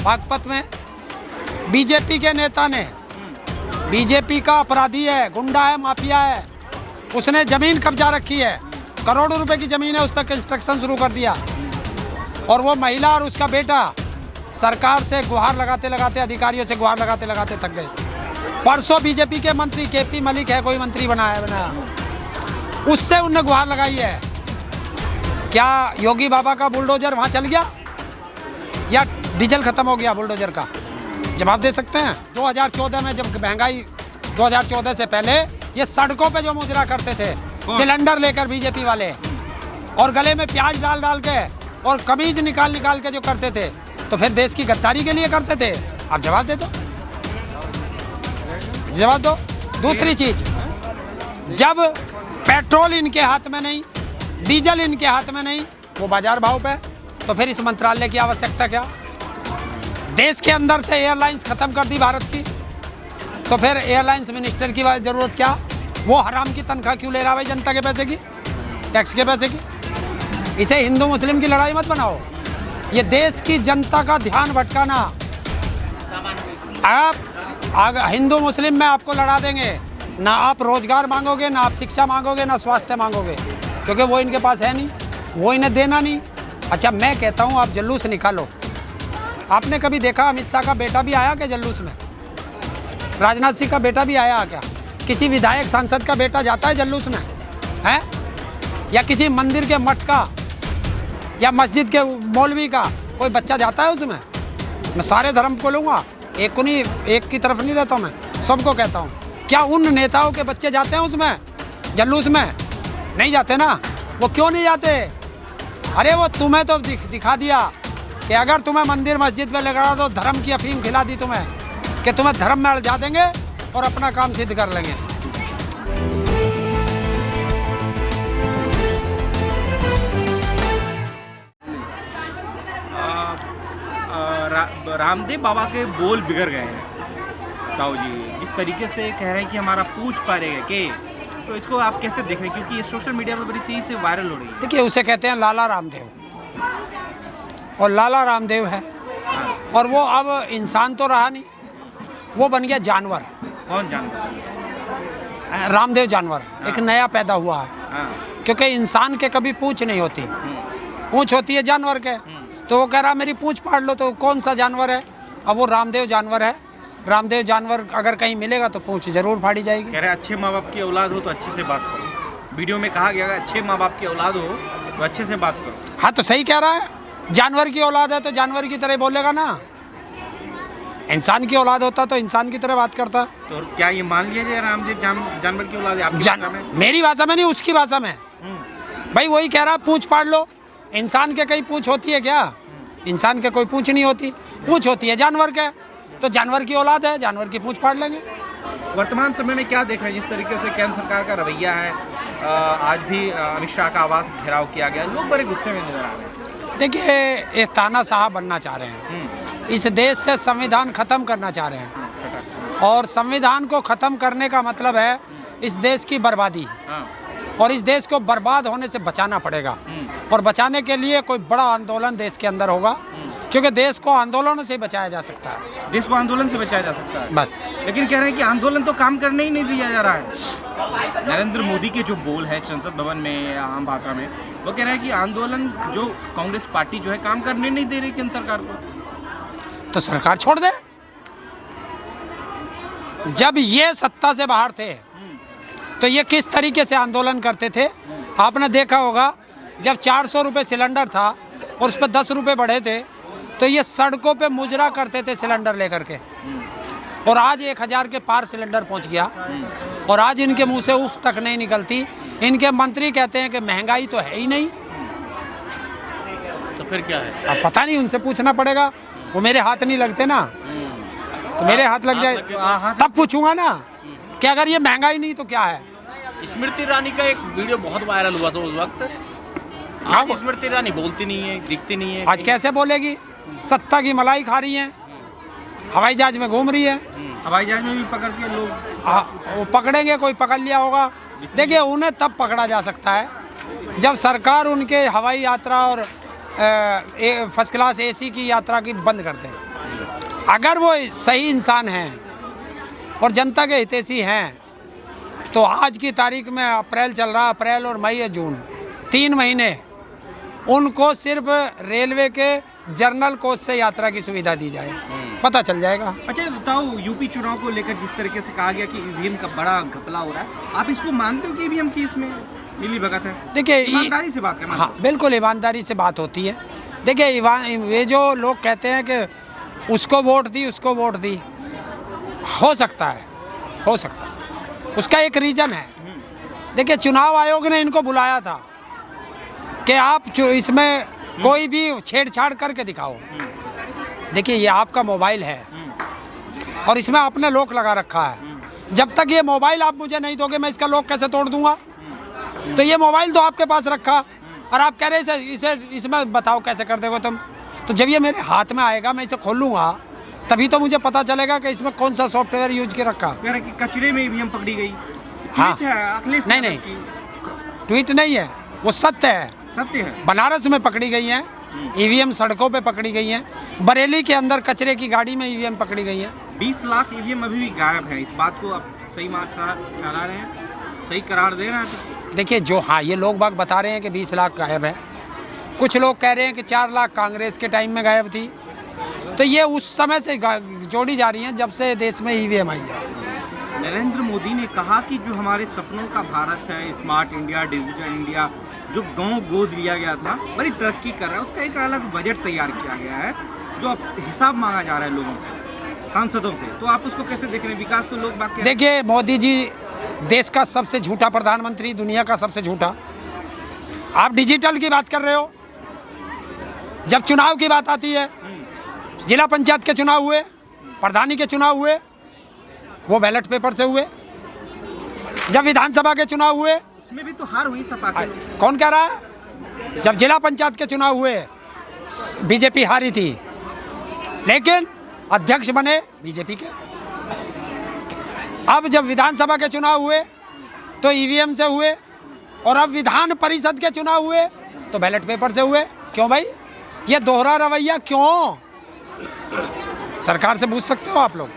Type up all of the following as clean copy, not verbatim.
बागपत में बीजेपी के नेता ने, बीजेपी का अपराधी है, गुंडा है, माफिया है, उसने ज़मीन कब्जा रखी है, करोड़ों रुपए की ज़मीन है, उस पर कंस्ट्रक्शन शुरू कर दिया। और वो महिला और उसका बेटा सरकार से गुहार लगाते लगाते, अधिकारियों से गुहार लगाते लगाते थक गए। परसों बीजेपी के मंत्री केपी मलिक है, कोई मंत्री बनाया, उससे उनने गुहार लगाई है। क्या योगी बाबा का बुलडोजर वहाँ चल गया या डीजल खत्म हो गया बुलडोजर का? जवाब दे सकते हैं? 2014 में जब महंगाई, 2014 से पहले ये सड़कों पे जो मुजरा करते थे सिलेंडर लेकर बीजेपी वाले, और गले में प्याज डाल डाल के और कमीज निकाल निकाल के जो करते थे, तो फिर देश की गद्दारी के लिए करते थे। आप जवाब दे दो, जवाब दो। दूसरी चीज, जब पेट्रोल इनके हाथ में नहीं, डीजल इनके हाथ में नहीं, वो बाजार भाव पे, तो फिर इस मंत्रालय की आवश्यकता क्या? देश के अंदर से एयरलाइंस खत्म कर दी भारत की, तो फिर एयरलाइंस मिनिस्टर की जरूरत क्या? वो हराम की तनख्वाह क्यों ले रहा है जनता के पैसे की, टैक्स के पैसे की? इसे हिंदू मुस्लिम की लड़ाई मत बनाओ। ये देश की जनता का ध्यान भटकाना। आप हिंदू मुस्लिम में आपको लड़ा देंगे, ना आप रोजगार मांगोगे, ना आप शिक्षा मांगोगे, ना स्वास्थ्य मांगोगे, क्योंकि वो इनके पास है नहीं, वो इन्हें देना नहीं। अच्छा, मैं कहता हूँ आप जुलूस निकालो। आपने कभी देखा अमित शाह का बेटा भी आया क्या जुलूस में? राजनाथ सिंह का बेटा भी आया क्या? किसी विधायक सांसद का बेटा जाता है जुलूस में? है? या किसी मंदिर के मठ का या मस्जिद के मौलवी का कोई बच्चा जाता है उसमें? मैं सारे धर्म को लूँगा, एक को नहीं, एक की तरफ नहीं रहता, मैं सबको कहता हूँ। क्या उन नेताओं के बच्चे जाते हैं उसमें जुलूस में? नहीं जाते ना। वो क्यों नहीं जाते? अरे वो तुम्हें तो दिखा दिया कि अगर तुम्हें मंदिर मस्जिद में लगा दो, धर्म की अफीम खिला दी तुम्हें, कि तुम्हें धर्म में अड़जा देंगे और अपना काम सिद्ध कर लेंगे। रामदेव बाबा के बोल बिगड़ गए हैं ताऊ जी, जिस तरीके से कह रहे हैं कि हमारा पूछ पारेगा के, तो इसको आप कैसे देख रहे हैं? क्योंकि ये सोशल मीडिया पर बड़ी तेजी से वायरल हो रही है। देखिए, उसे कहते हैं लाला रामदेव, और लाला रामदेव है, और वो अब इंसान तो रहा नहीं, वो बन गया जानवर। कौन जानवर? रामदेव जानवर एक नया पैदा हुआ है, क्योंकि इंसान के कभी पूछ नहीं होती, पूछ होती है जानवर के। तो वो कह रहा मेरी पूछ फाड़ लो, तो कौन सा जानवर है? अब वो रामदेव जानवर है। रामदेव जानवर अगर कहीं मिलेगा तो पूछ जरूर फाड़ी जाएगी। कह रहे अच्छे माँ बाप की औलाद हो तो अच्छे से बात करो। वीडियो में कहा गया अच्छे माँ बाप की औलाद हो तो अच्छे से बात करो। हाँ, तो सही कह रहा है। जानवर की औलाद है तो जानवर की तरह बोलेगा ना। इंसान की औलाद होता तो इंसान की तरह बात करता। तो क्या ये मान लिया जाए रामदेव जानवर की औलाद है? मेरी भाषा में नहीं, उसकी भाषा में। भाई वही कह रहा पूछ फाड़ लो। इंसान के कहीं पूछ होती है क्या? इंसान के कोई पूछ नहीं होती, पूछ होती है जानवर के। तो जानवर की औलाद है, जानवर की पूछ फाड़ लेंगे। वर्तमान समय में क्या देख रहे हैं? जिस तरीके से केंद्र सरकार का रवैया है, आज भी अमित शाह का आवास घेराव किया गया, लोग बड़े गुस्से में नजर आ रहे हैं। देखिए, ये तानाशाह बनना चाह रहे हैं, इस देश से संविधान खत्म करना चाह रहे हैं, और संविधान को खत्म करने का मतलब है इस देश की बर्बादी, और इस देश को बर्बाद होने से बचाना पड़ेगा। और बचाने के लिए कोई बड़ा आंदोलन देश के अंदर होगा, क्योंकि देश को आंदोलनों से बचाया जा सकता है। देश को आंदोलन से बचाया जा सकता है बस। लेकिन कह रहे हैं कि आंदोलन तो काम करने ही नहीं दिया जा रहा है। नरेंद्र मोदी के जो बोल है संसद भवन में आम भाषा में, वो कह रहे हैं कि आंदोलन जो कांग्रेस पार्टी जो है काम करने नहीं दे रही केंद्र सरकार को। तो सरकार छोड़ दे। जब ये सत्ता से बाहर थे तो ये किस तरीके से आंदोलन करते थे? आपने देखा होगा, जब 400 रुपये सिलेंडर था और उस पर 10 रुपये बढ़े थे, तो ये सड़कों पे मुजरा करते थे सिलेंडर लेकर के। और आज 1000 के पार सिलेंडर पहुंच गया, और आज इनके मुंह से उफ तक नहीं निकलती। इनके मंत्री कहते हैं कि महंगाई तो है ही नहीं। तो फिर क्या है? अब पता नहीं, उनसे पूछना पड़ेगा। वो मेरे हाथ नहीं लगते ना, तो मेरे हाथ लग जाए तब पूछूंगा ना कि अगर ये महंगाई नहीं तो क्या है। स्मृति ईरानी का एक वीडियो बहुत वायरल हुआ था उस वक्त। आज स्मृति ईरानी बोलती नहीं है, दिखती नहीं है। आज कैसे बोलेगी? सत्ता की मलाई खा रही है, हवाई जहाज में घूम रही है। हवाई जहाज में भी पकड़ के लोग वो पकड़ेंगे, कोई पकड़ लिया होगा। देखिए, उन्हें तब पकड़ा जा सकता है जब सरकार उनके हवाई यात्रा और फर्स्ट क्लास AC की यात्रा की बंद कर दे। अगर वो सही इंसान हैं और जनता के हितैषी हैं तो आज की तारीख में अप्रैल चल रहा, अप्रैल और मई या जून 3 महीने उनको सिर्फ रेलवे के जर्नल कोच से यात्रा की सुविधा दी जाए, पता चल जाएगा। अच्छा बताओ, यूपी चुनाव को लेकर जिस तरीके से कहा गया कि ईवीएम का बड़ा घपला हो रहा है, आप इसको मानते हो कि ईवीएम की इसमें मिली भगत है? देखिए, ईमानदारी से बात करना। हाँ बिल्कुल ईमानदारी से बात होती है। देखिए ये जो लोग कहते हैं कि उसको वोट दी, उसको वोट दी, हो सकता है, हो सकता है, उसका एक रीज़न है। देखिए चुनाव आयोग ने इनको बुलाया था कि आप इसमें कोई भी छेड़छाड़ करके दिखाओ। देखिए ये आपका मोबाइल है और इसमें आपने लॉक लगा रखा है। जब तक ये मोबाइल आप मुझे नहीं दोगे मैं इसका लॉक कैसे तोड़ दूंगा? तो ये मोबाइल तो आपके पास रखा और आप कह रहे इसे इसमें बताओ कैसे कर दोगे तुम। तो जब ये मेरे हाथ में आएगा मैं इसे खोलूंगा तभी तो मुझे पता चलेगा कि इसमें कौन सा सॉफ्टवेयर यूज के रखा। कह रहे कि कचरे में ईवीएम पकड़ी गई। हाँ नहीं नहीं, ट्वीट नहीं है, वो सत्य है, सत्य है। बनारस में पकड़ी गई हैं ईवीएम, सड़कों पे पकड़ी गई हैं, बरेली के अंदर कचरे की गाड़ी में ईवीएम पकड़ी गई है। 20 लाख ईवीएम अभी भी गायब है। इस बात को आप सही ठहरा रहे हैं, सही करार दे रहे हैं? देखिए जो हाँ ये लोग बाग बता रहे हैं कि 20 लाख गायब है, कुछ लोग कह रहे हैं कि 4 लाख कांग्रेस के टाइम में गायब थी। तो ये उस समय से जोड़ी जा रही हैं जब से देश में ईवीएम आई है। नरेंद्र मोदी ने कहा कि जो हमारे सपनों का भारत है, स्मार्ट इंडिया, डिजिटल इंडिया, जो गांव गोद लिया गया था, बड़ी तरक्की कर रहा है, उसका एक अलग बजट तैयार किया गया है जो अब हिसाब मांगा जा रहा है लोगों से, सांसदों से। तो आप उसको कैसे देख रहे हैं? विकास तो लोग बाकी। देखिए मोदी जी देश का सबसे झूठा प्रधानमंत्री, दुनिया का सबसे झूठा। आप डिजिटल की बात कर रहे हो, जब चुनाव की बात आती है, जिला पंचायत के चुनाव हुए, प्रधानी के चुनाव हुए, वो बैलेट पेपर से हुए। जब विधानसभा के चुनाव हुए उसमें भी तो हार हुई सपा के। कौन कह रहा है? जब जिला पंचायत के चुनाव हुए बीजेपी हारी थी, लेकिन अध्यक्ष बने बीजेपी के। अब जब विधानसभा के चुनाव हुए तो ईवीएम से हुए और अब विधान परिषद के चुनाव हुए तो बैलेट पेपर से हुए। क्यों भाई, ये दोहरा रवैया क्यों? सरकार से पूछ सकते हो आप लोग,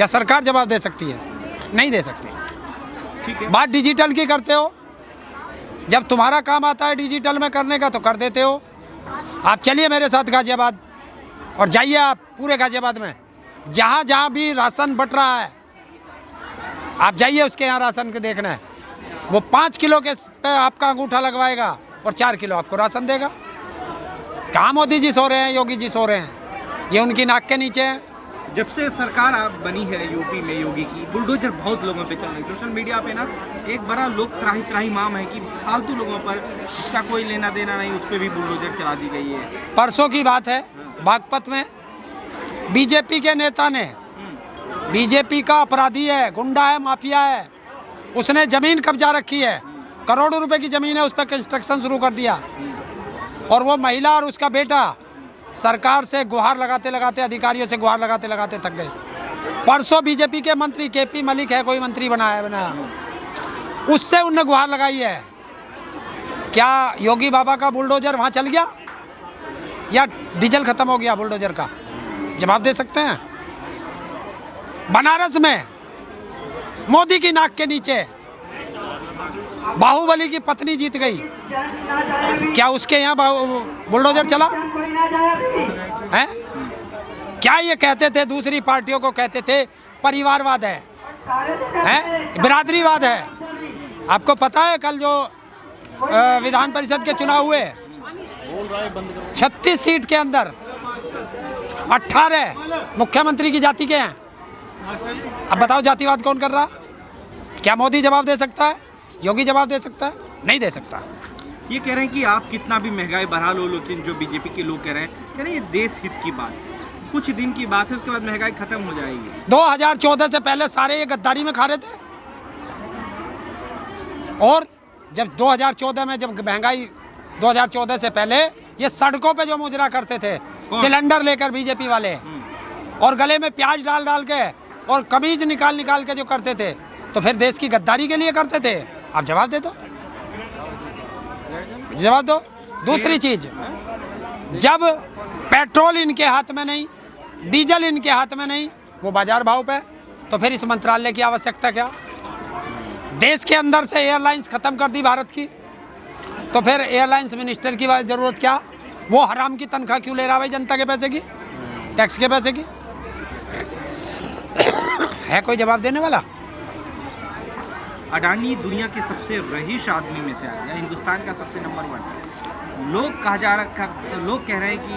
या सरकार जवाब दे सकती है? नहीं दे सकती। ठीक है। बात डिजिटल की करते हो, जब तुम्हारा काम आता है डिजिटल में करने का तो कर देते हो। आप चलिए मेरे साथ गाजियाबाद और जाइए आप पूरे गाजियाबाद में जहाँ जहाँ भी राशन बट रहा है, आप जाइए उसके यहाँ राशन के देखना है। वो 5 किलो के पे आपका अंगूठा लगवाएगा और 4 किलो आपको राशन देगा। कहाँ मोदी जी सो रहे हैं, योगी जी सो रहे हैं? ये उनकी नाक के नीचे है। जब से सरकार बनी है यूपी में योगी की, बुलडोजर बहुत लोगों पे चल रही है। सोशल मीडिया पे ना एक बड़ा लोग त्राही माम है कि फालतू लोगों पर जिसका कोई लेना देना नहीं, उस पर भी बुलडोजर चला दी गई है। परसों की बात है, बागपत में बीजेपी के नेता ने, बीजेपी का अपराधी है, गुंडा है, माफिया है, उसने जमीन कब्जा रखी है, करोड़ों रुपए की जमीन है, उस पर कंस्ट्रक्शन शुरू कर दिया। और वो महिला और उसका बेटा सरकार से गुहार लगाते लगाते, अधिकारियों से गुहार लगाते लगाते थक गए। परसों बीजेपी के मंत्री केपी मलिक है, कोई मंत्री बनाया, उससे उनने गुहार लगाई है। क्या योगी बाबा का बुलडोजर वहाँ चल गया या डीजल खत्म हो गया बुलडोजर का? जवाब दे सकते हैं? बनारस में मोदी की नाक के नीचे बाहुबली की पत्नी जीत गई, क्या उसके यहाँ बुलडोजर चला है? क्या ये कहते थे, दूसरी पार्टियों को कहते थे परिवारवाद है, बिरादरीवाद है? आपको पता है कल जो विधान परिषद के चुनाव हुए, 36 सीट के अंदर 18 मुख्यमंत्री की जाति के हैं। अब बताओ जातिवाद कौन कर रहा? क्या मोदी जवाब दे सकता है? योगी जवाब दे सकता है? नहीं दे सकता। ये कह रहे हैं कि आप कितना भी महंगाई बढ़ा लो, लेकिन जो बीजेपी के लोग कह रहे हैं ये देश हित की बात है, कुछ दिन की बात है, उसके बाद महंगाई खत्म हो जाएगी। 2014 से पहले सारे ये गद्दारी में खा रहे थे। और जब 2014 में जब महंगाई 2014 से पहले ये सड़कों पे जो मुजरा करते थे, सिलेंडर लेकर बीजेपी वाले, और गले में प्याज डाल डाल के और कमीज निकाल निकाल के जो करते थे, तो फिर देश की गद्दारी के लिए करते थे। आप जवाब दे दो, जवाब दो। दूसरी चीज, जब पेट्रोल इनके हाथ में नहीं, डीजल इनके हाथ में नहीं, वो बाजार भाव पे, तो फिर इस मंत्रालय की आवश्यकता क्या? देश के अंदर से एयरलाइंस ख़त्म कर दी भारत की, तो फिर एयरलाइंस मिनिस्टर की ज़रूरत क्या? वो हराम की तनख्वाह क्यों ले रहा है जनता के पैसे की, टैक्स के पैसे की? है कोई जवाब देने वाला? अडानी दुनिया के सबसे रईस आदमी में से आ गया, हिंदुस्तान का सबसे नंबर 1। लोग कह रहे हैं कि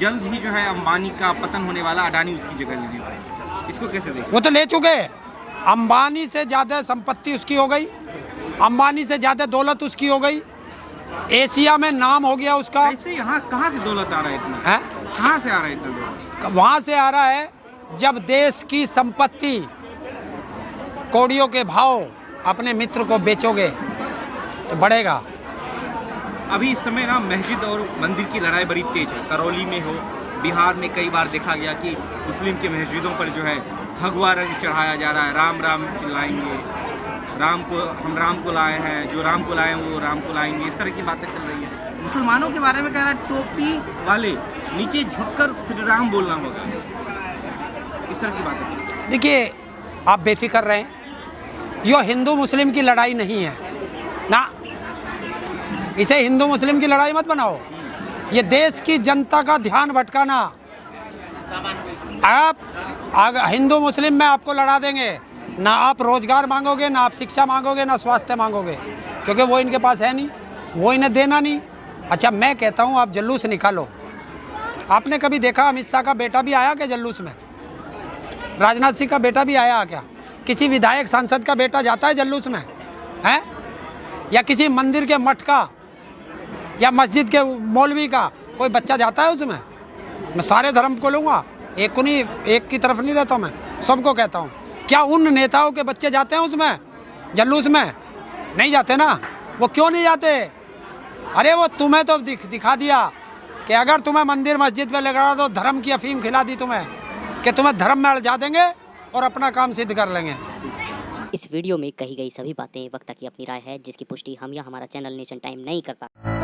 जल्द ही जो है अंबानी का पतन होने वाला, अडानी उसकी जगह लेने वाला। इसको कैसे देखें? वो तो ले चुके हैं। अंबानी से ज़्यादा संपत्ति उसकी हो गई, अंबानी से ज़्यादा दौलत उसकी हो गई, एशिया में नाम हो गया उसका। कैसे, यहाँ कहाँ से दौलत आ रहा है इतना? है कहाँ से आ रहा है इतना दौलत? वहाँ से आ रहा है जब देश की संपत्ति कौड़ियों के भाव अपने मित्र को बेचोगे तो बढ़ेगा। अभी इस समय ना मस्जिद और मंदिर की लड़ाई बड़ी तेज है। करौली में हो, बिहार में कई बार देखा गया कि मुस्लिम के मस्जिदों पर जो है भगवा रंग चढ़ाया जा रहा है, राम राम चिल्लाएंगे, हम राम को लाए हैं, जो राम को लाए हैं वो राम को लाएंगे, इस तरह की बातें चल रही है। मुसलमानों के बारे में कह रहा है टोपी वाले नीचे झुककर श्री राम बोलना होगा, इस तरह की बातें। देखिए, आप बेफिक्र रहें, यो हिंदू मुस्लिम की लड़ाई नहीं है ना, इसे हिंदू मुस्लिम की लड़ाई मत बनाओ। ये देश की जनता का ध्यान भटकाना। आप हिंदू मुस्लिम में आपको लड़ा देंगे, ना आप रोजगार मांगोगे, ना आप शिक्षा मांगोगे, ना स्वास्थ्य मांगोगे, क्योंकि वो इनके पास है नहीं, वो इन्हें देना नहीं। अच्छा, मैं कहता हूँ आप जुलूस निकालो। आपने कभी देखा अमित शाह का बेटा भी आया क्या जुलूस में? राजनाथ सिंह का बेटा भी आया क्या? किसी विधायक सांसद का बेटा जाता है जुलूस में? है? या किसी मंदिर के मठ का या मस्जिद के मौलवी का कोई बच्चा जाता है उसमें? मैं सारे धर्म को लूँगा, एक को नहीं, एक की तरफ नहीं रहता, मैं सबको कहता हूँ। क्या उन नेताओं के बच्चे जाते हैं उसमें जुलूस में? नहीं जाते ना। वो क्यों नहीं जाते? अरे वो तुम्हें तो दिखा दिया कि अगर तुम्हें मंदिर मस्जिद पे लगा दो, धर्म की अफीम खिला दी तुम्हें, कि तुम्हें धर्म में अड़जा देंगे और अपना काम सिद्ध कर लेंगे। इस वीडियो में कही गई सभी बातें वक्ता की अपनी राय है, जिसकी पुष्टि हम या हमारा चैनल नेशन टाइम नहीं करता।